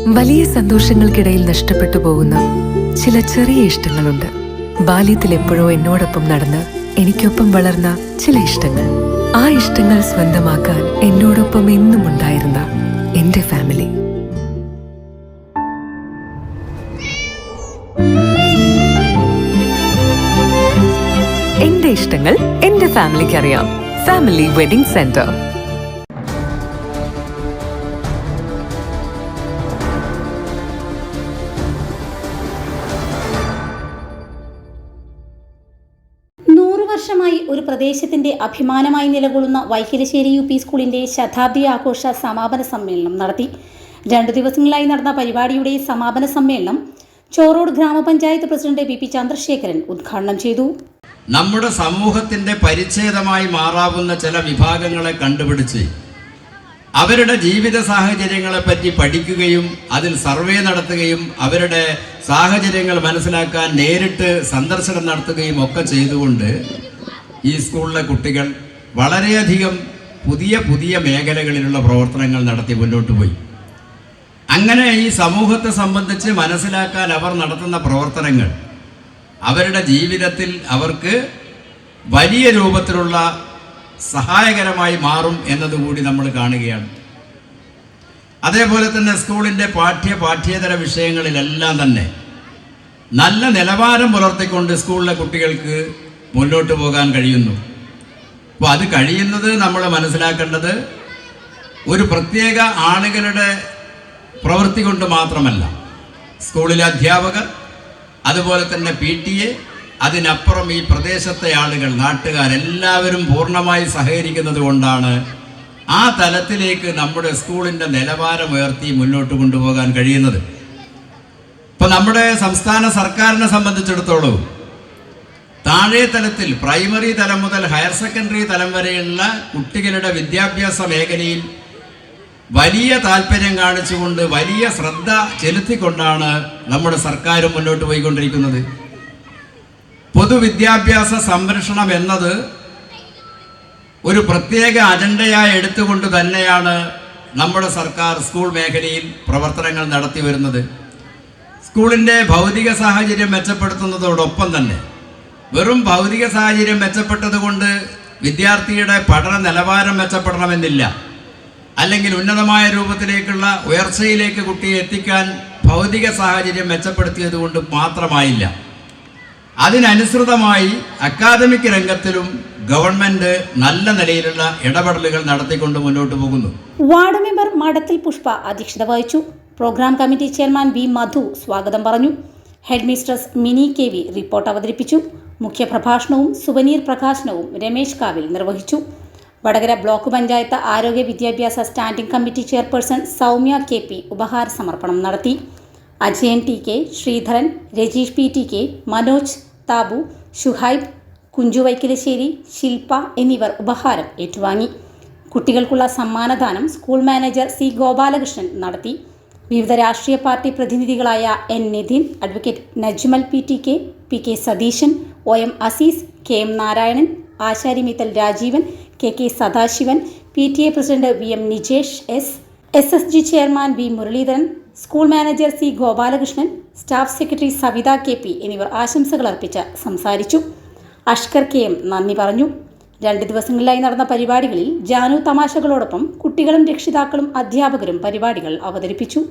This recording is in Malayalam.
വലിയ സന്തോഷങ്ങൾക്കിടയിൽ നഷ്ടപ്പെട്ടു പോകുന്ന ചില ചെറിയ ഇഷ്ടങ്ങളുണ്ട്. ബാല്യത്തിൽ എപ്പോഴോ എന്നോടൊപ്പം നടന്ന് എനിക്കൊപ്പം വളർന്ന ചില ഇഷ്ടങ്ങൾ. ആ ഇഷ്ടങ്ങൾ സ്വന്തമാക്കാൻ എന്നോടൊപ്പം എന്നും ഉണ്ടായിരുന്ന എന്റെ ഫാമിലി. എന്റെ ഇഷ്ടങ്ങൾ എന്റെ ഫാമിലിക്ക് അറിയാം. Family wedding centre. വർഷമായി ഒരു പ്രദേശത്തിന്റെ അഭിമാനമായി നിലകൊള്ളുന്ന വൈക്കിലശ്ശേരി UP സ്കൂളിന്റെ ശതാബ്ദി ആഘോഷ സമാപന സമ്മേളനം നടത്തി. 2 ദിവസങ്ങളായി നടന്ന പരിപാടിയുടെ സമാപന സമ്മേളനം ചോറോട് ഗ്രാമപഞ്ചായത്ത് പ്രസിഡന്റ് BP ചന്ദ്രശേഖരൻ ഉദ്ഘാടനം ചെയ്തു. നമ്മുടെ സമൂഹത്തിന്റെ പരിച്ഛേദമായി മാറാവുന്ന ചില വിഭാഗങ്ങളെ കണ്ടുപിടിച്ച് അവരുടെ ജീവിത സാഹചര്യങ്ങളെപ്പറ്റി പഠിക്കുകയും അതിൽ സർവേ നടത്തുകയും അവരുടെ സാഹചര്യങ്ങൾ മനസ്സിലാക്കാൻ നേരിട്ട് സന്ദർശനം നടത്തുകയും ഒക്കെ ചെയ്തുകൊണ്ട് ഈ സ്കൂളിലെ കുട്ടികൾ വളരെയധികം പുതിയ മേഖലകളിലുള്ള പ്രവർത്തനങ്ങൾ നടത്തി മുന്നോട്ട് പോയി. അങ്ങനെ ഈ സമൂഹത്തെ സംബന്ധിച്ച് മനസ്സിലാക്കാൻ അവർ നടത്തുന്ന പ്രവർത്തനങ്ങൾ അവരുടെ ജീവിതത്തിൽ അവർക്ക് വലിയ രൂപത്തിലുള്ള സഹായകരമായി മാറും എന്നതുകൂടി നമ്മൾ കാണുകയാണ്. അതേപോലെ തന്നെ സ്കൂളിൻ്റെ പാഠ്യേതര വിഷയങ്ങളിലെല്ലാം തന്നെ നല്ല നിലവാരം പുലർത്തിക്കൊണ്ട് സ്കൂളിലെ കുട്ടികൾക്ക് മുന്നോട്ട് പോകാൻ കഴിയുന്നു. അപ്പോൾ അത് കഴിയുന്നത് നമ്മൾ മനസ്സിലാക്കേണ്ടത് ഒരു പ്രത്യേക ആളുകളുടെ പ്രവൃത്തി കൊണ്ട് മാത്രമല്ല. സ്കൂളിലെ അധ്യാപകർ, അതുപോലെ തന്നെ PTA, അതിനപ്പുറം ഈ പ്രദേശത്തെ ആളുകൾ, നാട്ടുകാരെല്ലാവരും പൂർണ്ണമായി സഹകരിക്കുന്നത് കൊണ്ടാണ് ആ തലത്തിലേക്ക് നമ്മുടെ സ്കൂളിൻ്റെ നിലവാരം ഉയർത്തി മുന്നോട്ട് കൊണ്ടുപോകാൻ കഴിയുന്നത്. ഇപ്പോൾ നമ്മുടെ സംസ്ഥാന സർക്കാരിനെ സംബന്ധിച്ചിടത്തോളം താഴെ തലത്തിൽ പ്രൈമറി തലം മുതൽ ഹയർ സെക്കൻഡറി തലം വരെയുള്ള കുട്ടികളുടെ വിദ്യാഭ്യാസ മേഖലയിൽ വലിയ താല്പര്യം കാണിച്ചുകൊണ്ട് വലിയ ശ്രദ്ധ ചെലുത്തിക്കൊണ്ടാണ് നമ്മുടെ സർക്കാർ മുന്നോട്ട് പോയിക്കൊണ്ടിരിക്കുന്നത്. പൊതുവിദ്യാഭ്യാസ സംരക്ഷണം എന്നത് ഒരു പ്രത്യേക അജണ്ടയായി എടുത്തുകൊണ്ട് തന്നെയാണ് നമ്മുടെ സർക്കാർ സ്കൂൾ മേഖലയിൽ പ്രവർത്തനങ്ങൾ നടത്തി വരുന്നത്. സ്കൂളിൻ്റെ ഭൗതിക സാഹചര്യം മെച്ചപ്പെടുത്തുന്നതോടൊപ്പം തന്നെ വെറും ഭൗതിക സാഹചര്യം മെച്ചപ്പെട്ടതുകൊണ്ട് വിദ്യാർത്ഥിയുടെ പഠന നിലവാരം മെച്ചപ്പെടണമെന്നില്ല. അല്ലെങ്കിൽ ഉന്നതമായ രൂപത്തിലേക്കുള്ള ഉയർച്ചയിലേക്ക് കുട്ടിയെ എത്തിക്കാൻ ഭൗതിക സാഹചര്യം മെച്ചപ്പെടുത്തിയത് കൊണ്ട് മാത്രമായില്ല. അതിനനുസൃതമായി അക്കാദമിക് രംഗത്തിലും ഗവൺമെന്റ് നല്ല നിലയിലുള്ള ഇടപെടലുകൾ നടത്തിക്കൊണ്ട് മുന്നോട്ട് പോകുന്നു. വാർഡ് മെമ്പർ മഠത്തിൽ പുഷ്പ അധ്യക്ഷത വഹിച്ചു. പ്രോഗ്രാം കമ്മിറ്റി ചെയർമാൻ V മധു സ്വാഗതം പറഞ്ഞു. Head mistress mini KV report അവതരിപ്പിച്ചു. മുഖ്യപ്രഭാഷണവും സുവനീർ പ്രകാശനവും രമേശ് കാവിൽ നിർവഹിച്ചു. വടകര ബ്ലോക്ക് പഞ്ചായത്ത് ആരോഗ്യ വിദ്യാഭ്യാസ standing committee chairperson Soumya KP ഉപഹാര സമർപ്പണം നടത്തി. അജയൻ TK, ശ്രീധരൻ, രജീഷ് PTK, മനോജ്, താബു, ഷുഹൈബ്, കുഞ്ചു വൈക്കിലശ്ശേരി, ശില്പ എന്നിവർ ഉപഹാരം ഏറ്റുവാങ്ങി. കുട്ടികൾക്കുള്ള സമ്മാനദാനം സ്കൂൾ മാനേജർ C ഗോപാലകൃഷ്ണൻ നടത്തി. വിവിധ രാഷ്ട്രീയ പാർട്ടി പ്രതിനിധികളായ N Nithin, advocate Najmal PTK, PK Satheesan, OM Azeez, KM Narayanan, Ashari Mithal Rajeevan, KK Sadasivan, PTA president VM Nijesh S, SSG chairman V Muraleedharan, school manager C Gopalakrishnan, staff secretary Savitha KP എന്നിവർ ആശംസകൾ അർപ്പിച്ച് സംസാരിച്ചു. അഷ്കർ KM നന്ദി പറഞ്ഞു. 2 ദിവസങ്ങളിലായി നടന്ന പരിപാടികളിൽ ജാനു തമാശകളോടൊപ്പം കുട്ടികളും രക്ഷിതാക്കളും അധ്യാപകരും പരിപാടികൾ അവതരിപ്പിച്ചു.